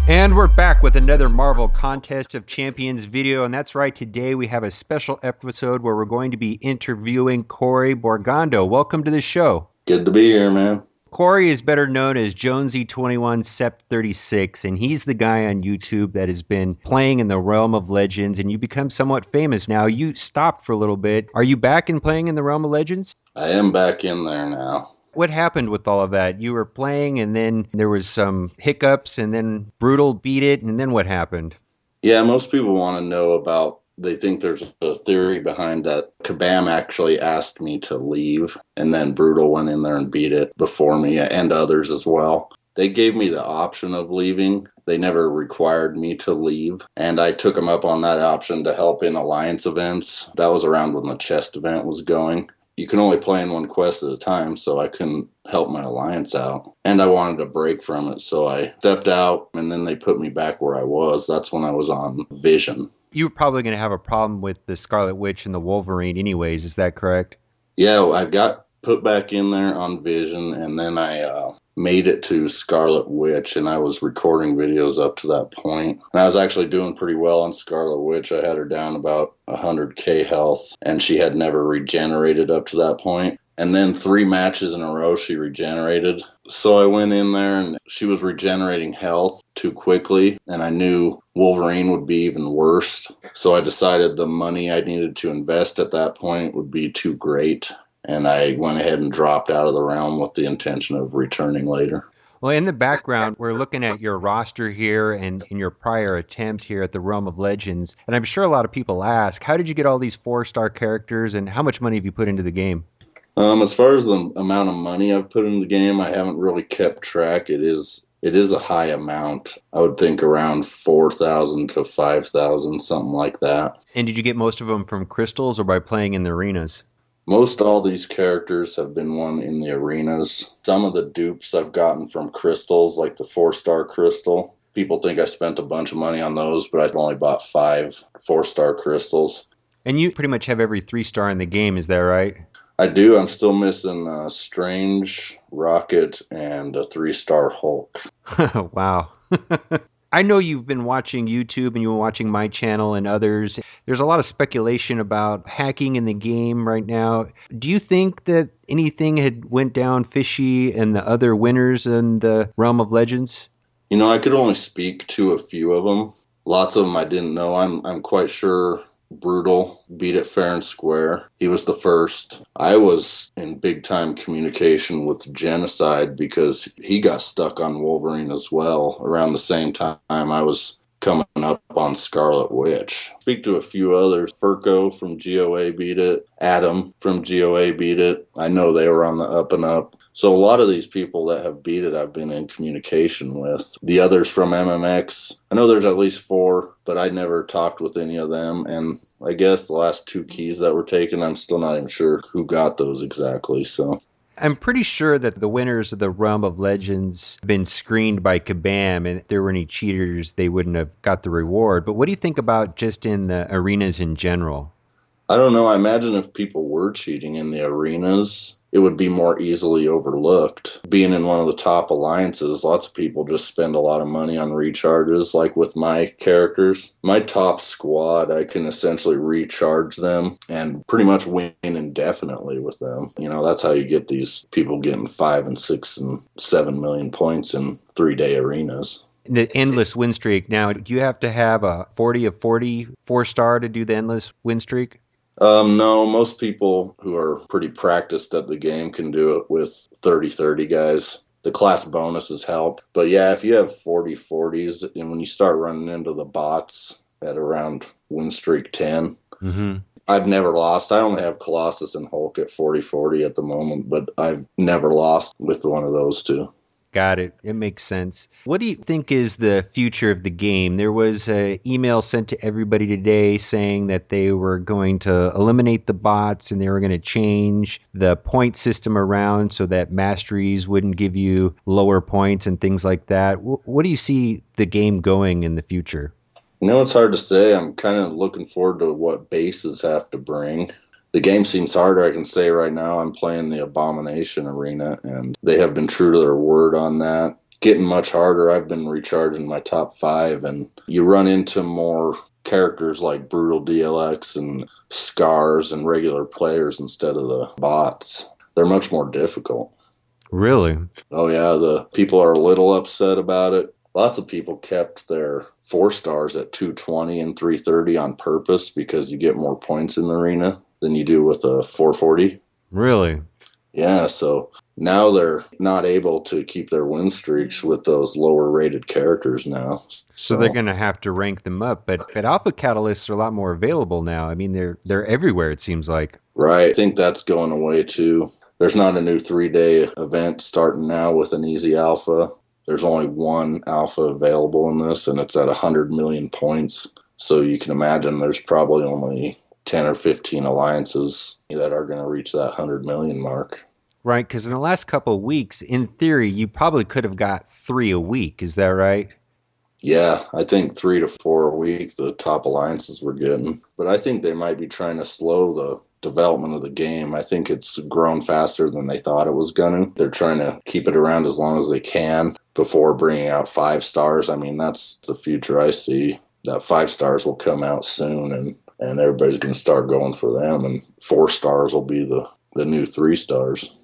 And we're back with another Marvel Contest of Champions video. And that's right, today we have a special episode where we're going to be interviewing Corey Morgando. Welcome to the show. Good to be here, man. Corey is better known as Jonesy21 Sep36, and he's the guy on YouTube that has been playing in the realm of legends, and you become somewhat famous now. You stopped for a little bit. Are you back and playing in the realm of legends? I am back in there now. What happened with all of that? You were playing and then there was some hiccups and then Brutal beat it, and then what happened? Yeah, most people want to know about, they think there's a theory behind that. Kabam actually asked me to leave, and then Brutal went in there and beat it before me, and others as well. They gave me the option of leaving. They never required me to leave, and I took them up on that option to help in alliance events. That was around when the chest event was going. You can only play in one quest at a time, so I couldn't help my alliance out. And I wanted a break from it, so I stepped out, and then they put me back where I was. That's when I was on Vision. You were probably going to have a problem with the Scarlet Witch and the Wolverine anyways, is that correct? Yeah, I got put back in there on Vision, and then I made it to Scarlet Witch, and I was recording videos up to that point. And I was actually doing pretty well on Scarlet Witch. I had her down about 100k health, and she had never regenerated up to that point. And then 3 matches in a row, she regenerated. So I went in there, and she was regenerating health too quickly, and I knew Wolverine would be even worse. So I decided the money I needed to invest at that point would be too great. And I went ahead and dropped out of the realm with the intention of returning later. Well, in the background, we're looking at your roster here and in your prior attempt here at the Realm of Legends. And I'm sure a lot of people ask, how did you get all these 4-star characters and how much money have you put into the game? As far as the amount of money I've put in the game, I haven't really kept track. It is a high amount. I would think around 4,000 to 5,000, something like that. And did you get most of them from crystals or by playing in the arenas? Most all these characters have been won in the arenas. Some of the dupes I've gotten from crystals, like the 4-star crystal. People think I spent a bunch of money on those, but I've only bought 5 4-star crystals. And you pretty much have every 3-star in the game, is that right? I do. I'm still missing Strange, Rocket, and a 3-star Hulk. Wow. I know you've been watching YouTube and you've been watching my channel and others. There's a lot of speculation about hacking in the game right now. Do you think that anything had went down fishy and the other winners in the Realm of Legends? You know, I could only speak to a few of them. Lots of them I didn't know. I'm quite sure Brutal beat it fair and square. He was the first. I was in big time communication with Genocide because he got stuck on Wolverine as well around the same time I was coming up on Scarlet Witch. Speak to a few others. Furco from GOA beat it. Adam from GOA beat it. I know they were on the up and up. So a lot of these people that have beat it, I've been in communication with. The others from MMX, I know there's at least 4, but I never talked with any of them. And I guess the last 2 keys that were taken, I'm still not even sure who got those exactly. So I'm pretty sure that the winners of the Realm of Legends have been screened by Kabam, and if there were any cheaters, they wouldn't have got the reward. But what do you think about just in the arenas in general? I don't know. I imagine if people were cheating in the arenas, it would be more easily overlooked. Being in one of the top alliances, lots of people just spend a lot of money on recharges, like with my characters. My top squad, I can essentially recharge them and pretty much win indefinitely with them. You know, that's how you get these people getting 5 and 6 and 7 million points in 3-day arenas. The endless win streak. Now, do you have to have a 40 of 40 4-star to do the endless win streak? No, most people who are pretty practiced at the game can do it with 30-30 guys. The class bonuses help. But yeah, if you have 40-40s, and when you start running into the bots at around win streak 10, I've never lost. I only have Colossus and Hulk at 40-40 at the moment, but I've never lost with one of those two. Got it. It makes sense. What do you think is the future of the game? There was an email sent to everybody today saying that they were going to eliminate the bots and they were going to change the point system around so that masteries wouldn't give you lower points and things like that. What do you see the game going in the future? You know, it's hard to say. I'm kind of looking forward to what bases have to bring. The game seems harder. I can say right now I'm playing the Abomination Arena, and they have been true to their word on that. getting much harder. I've been recharging my top 5, and you run into more characters like Brutal DLX and Scars and regular players instead of the bots. They're much more difficult. Really? Oh yeah, the people are a little upset about it. Lots of people kept their 4 stars at 220 and 330 on purpose because you get more points in the arena than you do with a 440. Really? Yeah, so now they're not able to keep their win streaks with those lower rated characters now. So they're So going to have to rank them up, but alpha catalysts are a lot more available now. I mean, they're everywhere it seems like. right, I think that's going away too. There's not a new 3-day event starting now with an easy alpha. There's only one alpha available in this, and it's at 100 million points. So you can imagine there's probably only 10 or 15 alliances that are going to reach that 100 million mark. Right, because in the last couple of weeks, in theory, you probably could have got 3 a week. Is that right? Yeah, I think 3 to 4 a week the top alliances were getting. But I think they might be trying to slow the development of the game. I think it's grown faster than they thought it was going to. They're trying to keep it around as long as they can before bringing out 5 stars. I mean, that's the future I see. That 5 stars will come out soon, and everybody's going to start going for them. And 4 stars will be the new 3 stars.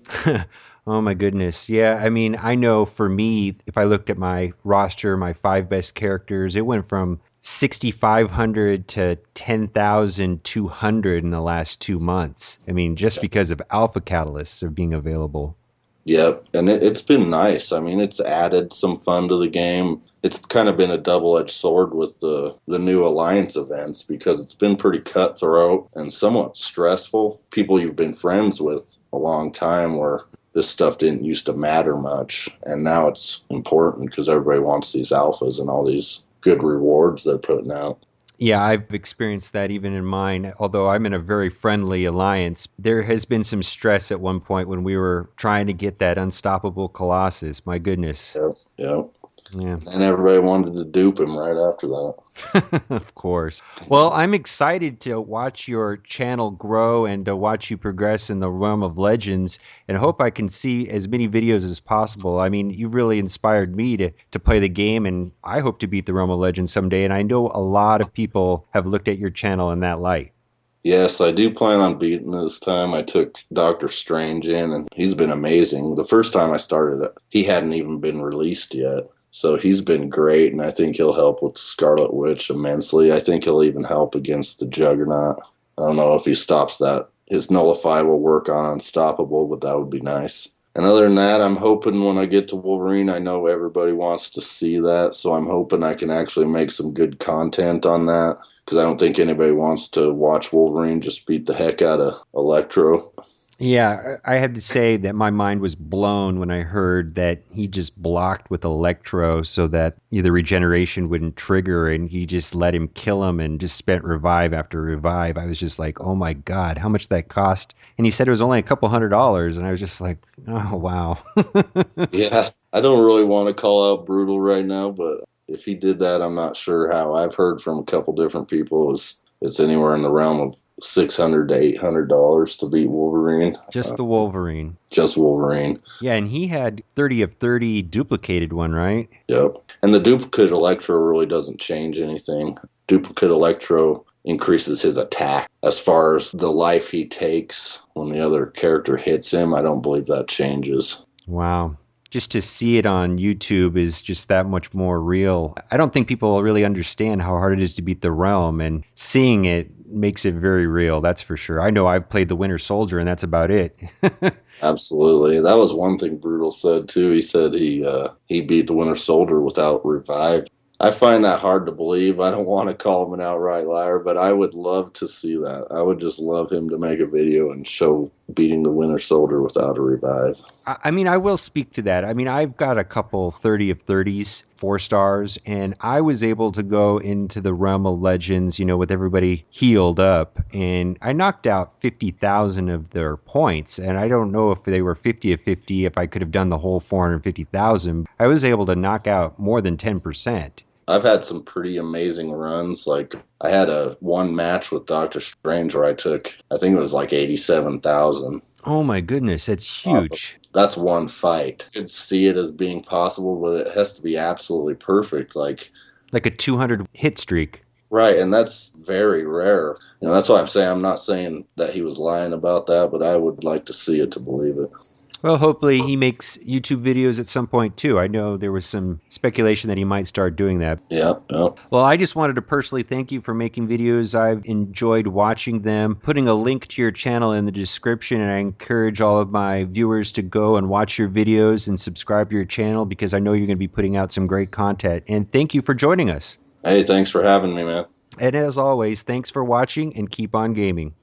Oh my goodness. Yeah, I mean, I know for me, if I looked at my roster, my 5 best characters, it went from 6,500 to 10,200 in the last 2 months. I mean, just because of alpha catalysts are being available. Yep, and it's been nice. I mean, it's added some fun to the game. It's kind of been a double-edged sword with the new alliance events because it's been pretty cutthroat and somewhat stressful. People you've been friends with a long time where this stuff didn't used to matter much, and now it's important because everybody wants these alphas and all these good rewards they're putting out. Yeah, I've experienced that even in mine. Although I'm in a very friendly alliance, there has been some stress at one point when we were trying to get that unstoppable Colossus. My goodness. Yep, yep. Yeah. And everybody wanted to dupe him right after that. Of course. Well, I'm excited to watch your channel grow and to watch you progress in the realm of legends and hope I can see as many videos as possible. I mean, you really inspired me to play the game, and I hope to beat the realm of legends someday. And I know a lot of people have looked at your channel in that light. Yes, I do plan on beating this time. I took Doctor Strange in, and he's been amazing. The first time I started it, he hadn't even been released yet. So he's been great, and I think he'll help with the Scarlet Witch immensely. I think he'll even help against the Juggernaut. I don't know if he stops that. His Nullify will work on Unstoppable, but that would be nice. And other than that, I'm hoping when I get to Wolverine, I know everybody wants to see that, so I'm hoping I can actually make some good content on that because I don't think anybody wants to watch Wolverine just beat the heck out of Electro. Yeah, I have to say that my mind was blown when I heard that he just blocked with Electro so that the regeneration wouldn't trigger, and he just let him kill him and just spent revive after revive. I was just like, oh my God, how much that cost? And he said it was only a couple $100s, and I was just like, oh wow. Yeah, I don't really want to call out Brutal right now, but if he did that, I'm not sure how. I've heard from a couple different people it's anywhere in the realm of $600 to $800 to beat Wolverine. Just the Wolverine. Just Wolverine. Yeah, and he had 30 of 30 duplicated one, right? Yep. And the duplicate Electro really doesn't change anything. Duplicate Electro increases his attack. As far as the life he takes when the other character hits him, I don't believe that changes. Wow. Just to see it on YouTube is just that much more real. I don't think people really understand how hard it is to beat the realm, and seeing it makes it very real, that's for sure. I know I've played the Winter Soldier, and that's about it. Absolutely. That was one thing Brutal said too. He said he beat the Winter Soldier without revive. I find that hard to believe. I don't want to call him an outright liar, but I would love to see that. I would just love him to make a video and show beating the Winter Soldier without a revive. I mean, I will speak to that. I mean, I've got a couple 30 of 30s, 4 stars, and I was able to go into the realm of legends, with everybody healed up, and I knocked out 50,000 of their points, and I don't know if they were 50 of 50, if I could have done the whole 450,000. I was able to knock out more than 10%. I've had some pretty amazing runs. Like I had a one match with Doctor Strange where I think it was like 87,000. Oh my goodness, that's huge. That's one fight. I could see it as being possible, but it has to be absolutely perfect. Like a 200 hit streak. Right, and that's very rare. That's why I'm not saying that he was lying about that, but I would like to see it to believe it. Well, hopefully he makes YouTube videos at some point too. I know there was some speculation that he might start doing that. Yep, yep. Well, I just wanted to personally thank you for making videos. I've enjoyed watching them. Putting a link to your channel in the description, and I encourage all of my viewers to go and watch your videos and subscribe to your channel because I know you're going to be putting out some great content. And thank you for joining us. Hey, thanks for having me, man. And as always, thanks for watching and keep on gaming.